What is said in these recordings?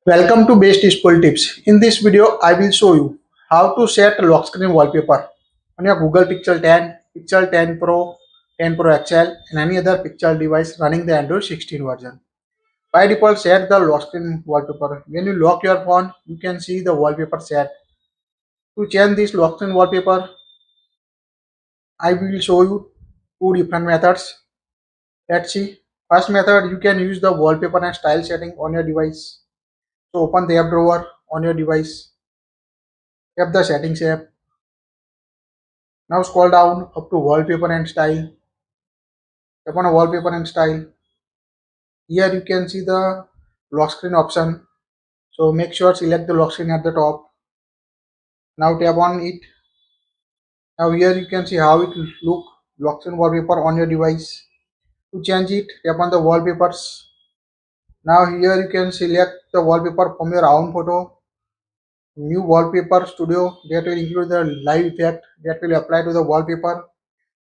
Welcome to Best Useful Tips. In this video, I will show you how to set lock screen wallpaper on your Google Pixel 10, Pixel 10 Pro, 10 Pro XL, and any other Pixel device running the Android 16 version. By default, set the lock screen wallpaper. When you lock your phone, you can see the wallpaper set. To change this lock screen wallpaper, I will show you two different methods. Let's see. First method, you can use the wallpaper and style setting on your device. So open the app drawer on your device. Tap the settings app. Now scroll down up to wallpaper and style. Tap on a wallpaper and style. Here you can see the lock screen option. So make sure select the lock screen at the top. Now tap on it. Now here you can see how it look lock screen wallpaper on your device. To change it, tap on the wallpapers. Now here you can select the wallpaper from your own photo. New wallpaper studio that will include the live effect that will apply to the wallpaper.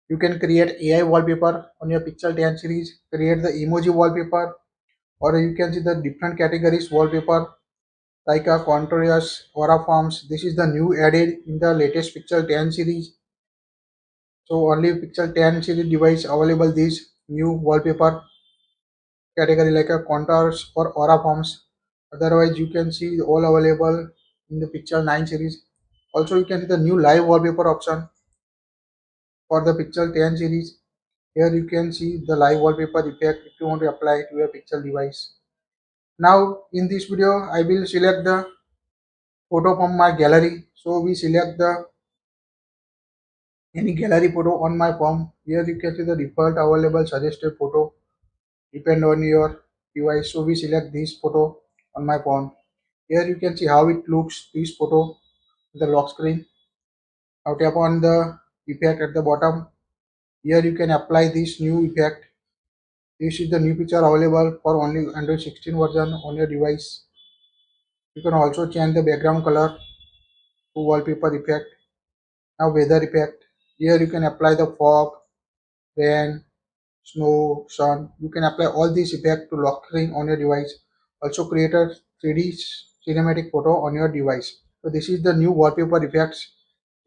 You can create AI wallpaper on your Pixel 10 series, create the emoji wallpaper, or you can see the different categories wallpaper like a contrast aura forms. This is the new added in the latest Pixel 10 series. So only Pixel 10 series device available this new wallpaper category like a contrast or aura forms. Otherwise you can see all available in the Pixel 9 series. Also you can see the new live wallpaper option for the Pixel 10 series. Here you can see the live wallpaper effect if you want to apply to your Pixel device. Now in this video I will select the photo from my gallery. So we select the any gallery photo on my phone. Here you can see the default available suggested photo depend on your device. So we select this photo on my phone. Here you can see how it looks this photo the lock screen. Now tap on the effect at the bottom. Here you can apply this new effect. This is the new picture available for only Android 16 version on your device. You can also change the background color to wallpaper effect. Now weather effect. Here you can apply the fog, rain, snow, sun. You can apply all these effects to lock screen on your device. Also create a 3D cinematic photo on your device. So this is the new wallpaper effects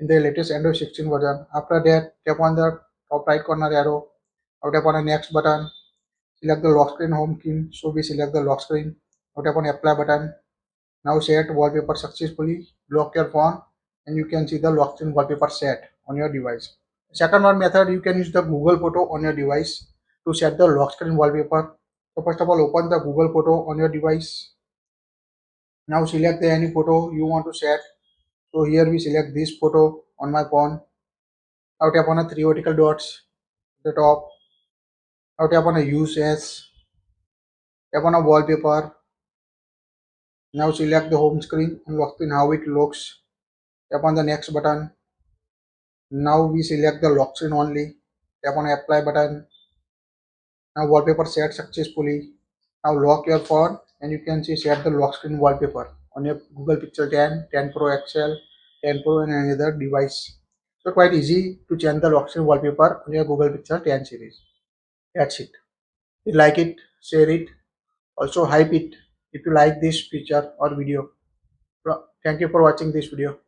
in the latest Android 16 version. After that, tap on the top right corner arrow. Now tap on the next button. Select the lock screen home screen. So we select the lock screen. Now tap on apply button. Now set wallpaper successfully. Lock your phone and you can see the lock screen wallpaper set on your device. Second one method, you can use the Google photo on your device to set the lock screen wallpaper. So first of all, open the Google photo on your device. Now select the any photo you want to set. So here we select this photo on my phone. Now tap on the three vertical dots at the top. Now tap on a use as. Tap on a wallpaper. Now select the home screen and lock screen how it looks. Tap on the next button. Now we select the lock screen only. Tap on apply button. Now wallpaper set successfully. Now lock your phone and you can see set the lock screen wallpaper on your Google Pixel 10, 10 Pro XL, 10 Pro and any other device. So quite easy to change the lock screen wallpaper on your Google Pixel 10 series. That's it. If you like it, share it. Also hype it if you like this feature or video. Thank you for watching this video.